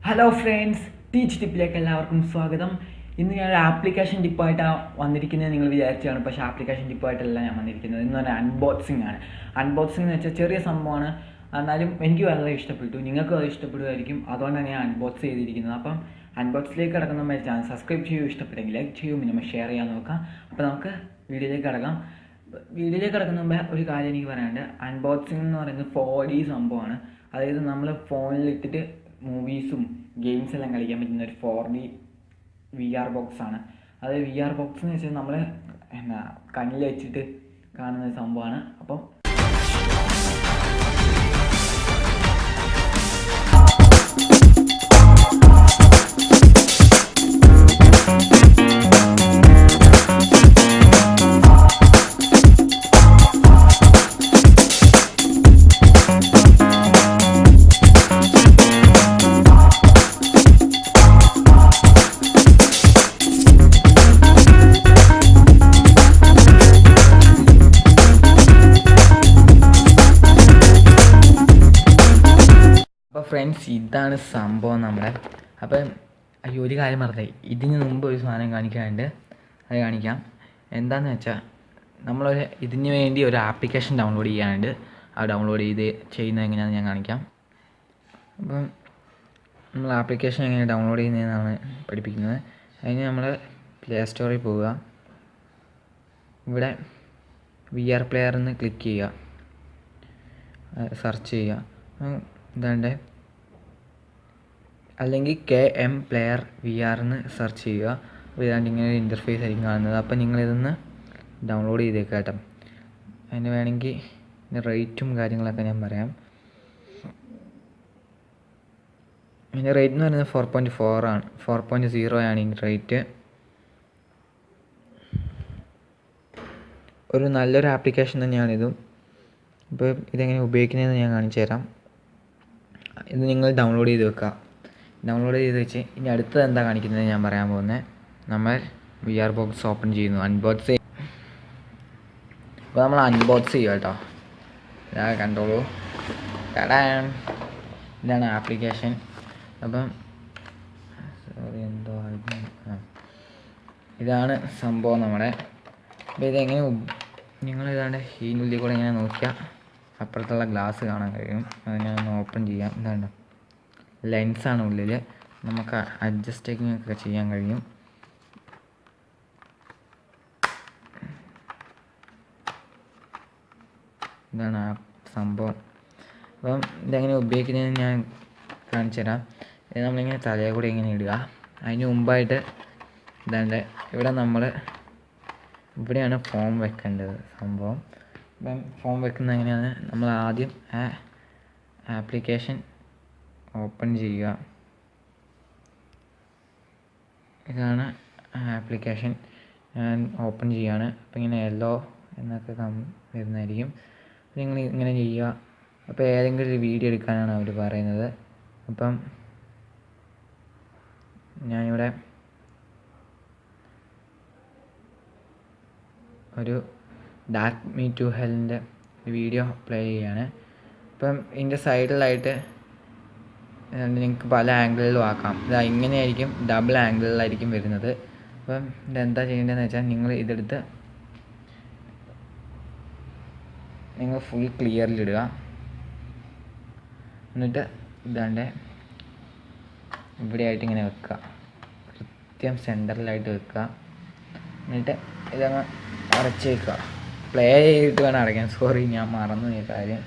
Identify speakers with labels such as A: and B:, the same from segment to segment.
A: Hello friends, teach ടിപ്പിലേക്ക് എല്ലാവർക്കും സ്വാഗതം. ഇന്ന് ഞാൻ ഒരു ആപ്ലിക്കേഷൻ ടിപ്പായിട്ടാണ് വന്നിരിക്കുന്നത്. നിങ്ങൾ വിചാരിച്ചാണ്, പക്ഷേ ആപ്ലിക്കേഷൻ ടിപ്പായിട്ടല്ല ഞാൻ വന്നിരിക്കുന്നത്. ഇന്ന് ഒരു അൺബോക്സിംഗ് ആണ്. അൺബോക്സിംഗ് എന്ന് വെച്ചാൽ ചെറിയ സംഭവമാണ്, എന്നാലും എനിക്ക് വളരെ ഇഷ്ടപ്പെട്ടു, നിങ്ങൾക്കും അത് ഇഷ്ടപ്പെടുമായിരിക്കും. അതുകൊണ്ടാണ് ഞാൻ അൺബോക്സ് ചെയ്തിരിക്കുന്നത്. അപ്പം അൺബോക്സിലേക്ക് കിടക്കുന്ന ചാനൽ സബ്സ്ക്രൈബ് ചെയ്യൂ, ഇഷ്ടപ്പെട്ടെങ്കിൽ ലൈക്ക് ചെയ്യൂ, മിനിമം ഷെയർ ചെയ്യാൻ നോക്കാം. അപ്പോൾ നമുക്ക് വീഡിയോയിലേക്ക് കിടക്കാം. വീഡിയോയിലേക്ക് കിടക്കുന്ന മുമ്പേ ഒരു കാര്യം എനിക്ക് പറയാനുണ്ട്. അൺബോക്സിംഗ് എന്ന് പറയുന്നത് 4D സംഭവമാണ്. അതായത് നമ്മൾ ഫോണിലിട്ടിട്ട് മൂവീസും ഗെയിംസ് എല്ലാം കളിക്കാൻ പറ്റുന്ന ഒരു 4D VR ബോക്സ് ആണ്. അത് VR ബോക്സ് എന്ന് വെച്ചാൽ നമ്മൾ കണ്ണിൽ വെച്ചിട്ട് കാണുന്ന ഒരു സംഭവമാണ്. അപ്പം ഫ്രണ്ട്സ്, ഇതാണ് സംഭവം നമ്മുടെ. അപ്പം ഒരു കാര്യം പറഞ്ഞാൽ ഇതിന് മുമ്പ് ഒരു സാധനം കാണിക്കാനുണ്ട്, അത് കാണിക്കാം. എന്താണെന്ന് വെച്ചാൽ ഇതിന് വേണ്ടി ഒരു ആപ്ലിക്കേഷൻ ഡൗൺലോഡ് ചെയ്യാനുണ്ട്. ആ ഡൗൺലോഡ് ചെയ്യുന്നത് എങ്ങനെയാണെന്ന് ഞാൻ കാണിക്കാം. അപ്പം നമ്മൾ ആപ്ലിക്കേഷൻ എങ്ങനെ ഡൗൺലോഡ് ചെയ്യുന്നതെന്നാണ് പഠിപ്പിക്കുന്നത്. അതിന് നമ്മൾ പ്ലേ സ്റ്റോറിൽ പോവുക. ഇവിടെ VR പ്ലെയർ എന്ന് ക്ലിക്ക് ചെയ്യുക, സെർച്ച് ചെയ്യുക. ഇതാണ്ട് അല്ലെങ്കിൽ KM പ്ലെയർ VR എന്ന് സെർച്ച് ചെയ്യുക. അപ്പോൾ ഇതാണ്ട് ഇങ്ങനെ ഒരു ഇൻ്റർഫേസ് ആയിരിക്കും കാണുന്നത്. അപ്പോൾ നിങ്ങളിതൊന്ന് ഡൗൺലോഡ് ചെയ്തേക്കാം കേട്ടോ. അതിന് വേണമെങ്കിൽ റേറ്റും കാര്യങ്ങളൊക്കെ ഞാൻ പറയാം. ഇതിൻ്റെ റേറ്റ് എന്ന് പറയുന്നത് 4.4 ആണ്, 4.0 ആണ് ഇതിൻ്റെ റേറ്റ്. ഒരു നല്ലൊരു ആപ്ലിക്കേഷൻ തന്നെയാണിതും. ഇപ്പോൾ ഇതെങ്ങനെ ഉപയോഗിക്കുന്നതെന്ന് ഞാൻ കാണിച്ചു തരാം. ഇത് നിങ്ങൾ ഡൗൺലോഡ് ചെയ്ത് വെക്കുക. ഡൗൺലോഡ് ചെയ്ത് വെച്ച് ഇനി അടുത്തത് എന്താ കാണിക്കുന്നത് ഞാൻ പറയാൻ പോകുന്നത്. നമ്മൾ VR ബോക്സ് ഓപ്പൺ ചെയ്യുന്നു, അൺബോക്സ് ചെയ്യും. അപ്പോൾ നമ്മൾ അൺബോക്സ് ചെയ്യുക കേട്ടോ. ഇതാ കണ്ടോളൂ, ഇതാണ് ആപ്ലിക്കേഷൻ. അപ്പം സോറി, എന്തോ ഇതാണ് സംഭവം നമ്മുടെ. അപ്പോൾ ഇതെങ്ങനെ നിങ്ങളിതാണ്ട് ഇതിനുള്ളിൽ കൂടെ ഇങ്ങനെ നോക്കിയാൽ അപ്പുറത്തുള്ള ഗ്ലാസ് കാണാൻ കഴിയും. അത് ഞാൻ ഒന്ന് ഓപ്പൺ ചെയ്യാം. ഇതാണ് ലെൻസാണ് ഉള്ളിൽ, നമുക്ക് അഡ്ജസ്റ്റിംഗ് ഒക്കെ ചെയ്യാൻ കഴിയും. ഇതാണ് ആ സംഭവം. അപ്പം ഇതെങ്ങനെ ഉപയോഗിക്കുന്നതെന്ന് ഞാൻ കാണിച്ചു തരാം. ഇത് നമ്മളിങ്ങനെ തലയെ കൂടെ ഇങ്ങനെ ഇടുക. അതിന് മുമ്പായിട്ട് ഇതാണ്ട് ഇവിടെയാണ് ഫോം വെക്കേണ്ടത് സംഭവം. അപ്പം ഫോം വെക്കുന്നത് എങ്ങനെയാണ്, നമ്മൾ ആദ്യം ആപ്ലിക്കേഷൻ ഓപ്പൺ ചെയ്യുക. ഇതാണ് ആപ്ലിക്കേഷൻ, ഞാൻ ഓപ്പൺ ചെയ്യുകയാണ്. അപ്പം ഇങ്ങനെ യെല്ലോ എന്നൊക്കെ വരുന്നതായിരിക്കും. നിങ്ങൾ ഇങ്ങനെ ചെയ്യുക. അപ്പോൾ ഏതെങ്കിലും ഒരു വീഡിയോ എടുക്കാനാണ് അവർ പറയുന്നത്. അപ്പം ഞാനിവിടെ ഒരു ഡാർക്ക് മീ ടു ഹെല്ലിൻ്റെ വീഡിയോ പ്ലേ ചെയ്യുകയാണ്. അപ്പം ഇതിൻ്റെ സൈഡിലായിട്ട് നിങ്ങൾക്ക് പല ആംഗിളിലും ആക്കാം. ഇതാ ഇങ്ങനെയായിരിക്കും, ഡബിൾ ആംഗിളിലായിരിക്കും വരുന്നത്. അപ്പം ഇതെന്താ ചെയ്യേണ്ടതെന്ന് വെച്ചാൽ നിങ്ങൾ ഫുൾ ക്ലിയറിലിടുക. എന്നിട്ട് ഇതാണ്ട് ഇവിടെയായിട്ട് ഇങ്ങനെ വെക്കുക, കൃത്യം സെൻറ്ററിലായിട്ട് വെക്കുക. എന്നിട്ട് ഇതങ്ങ് അടച്ച് വയ്ക്കുക. പ്ലേ ചെയ്തിട്ട് വേണം അടയ്ക്കാൻ. സോറി, ഞാൻ മറന്നു ഈ കാര്യം.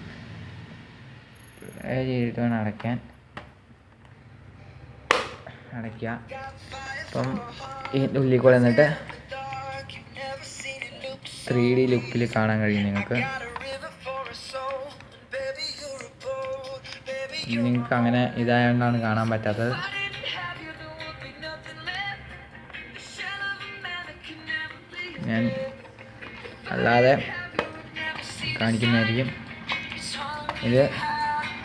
A: പ്ലേ ചെയ്തിട്ട് വേണം അടയ്ക്കുക. അപ്പം ഇതിൻ്റെ ഉള്ളിൽ കൂടെ എന്നിട്ട് 3D ലുക്കിൽ കാണാൻ കഴിയും നിങ്ങൾക്ക്. അങ്ങനെ ഇതായതുകൊണ്ടാണ് കാണാൻ പറ്റാത്തത്. ഞാൻ അല്ലാതെ കാണിക്കുന്നതായിരിക്കും.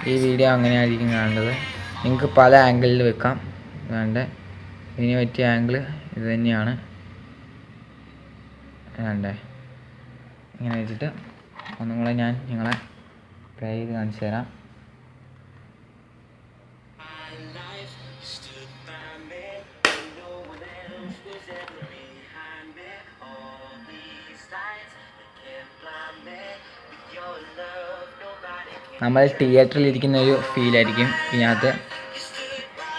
A: ഈ വീഡിയോ അങ്ങനെയായിരിക്കും കാണേണ്ടത്. നിങ്ങൾക്ക് പല ആംഗിളിൽ വെക്കാം. അതുകൊണ്ട് ഇതിന് പറ്റിയ ആംഗിൾ ഇത് തന്നെയാണ്. വേണ്ടേ ഇങ്ങനെ വെച്ചിട്ട് ഒന്നും കൂടെ ഞാൻ നിങ്ങളെ ട്രൈ ചെയ്ത് കാണിച്ചു തരാം. നമ്മൾ തിയേറ്ററിൽ ഇരിക്കുന്ന ഒരു ഫീലായിരിക്കും ഇതിനകത്ത്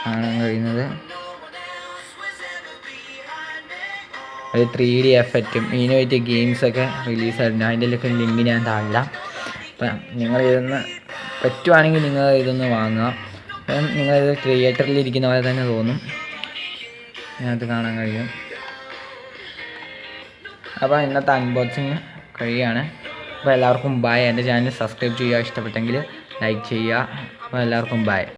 A: കാണാൻ കഴിയുന്നത്. ഒരു 3D എഫക്റ്റും ഇതിന് പറ്റിയ ഗെയിംസൊക്കെ റിലീസായിട്ടുണ്ട്. അതിൻ്റെയൊക്കെ ലിങ്ക് ഞാൻ താഴെ. അപ്പം നിങ്ങളിതൊന്ന് പറ്റുവാണെങ്കിൽ നിങ്ങൾ ഇതൊന്ന് വാങ്ങുക. അപ്പം നിങ്ങളിത് തിയേറ്ററിൽ ഇരിക്കുന്ന പോലെ തന്നെ തോന്നും, ഇതിനകത്ത് കാണാൻ കഴിയും. അപ്പോൾ ഇന്നത്തെ അൺബോക്സിങ് കഴിയുകയാണ്. അപ്പോൾ എല്ലാവർക്കും ബൈ. എൻ്റെ ചാനൽ സബ്സ്ക്രൈബ് ചെയ്യുക, ഇഷ്ടപ്പെട്ടെങ്കിൽ ലൈക്ക് ചെയ്യുക. അപ്പോൾ എല്ലാവർക്കും ബൈ.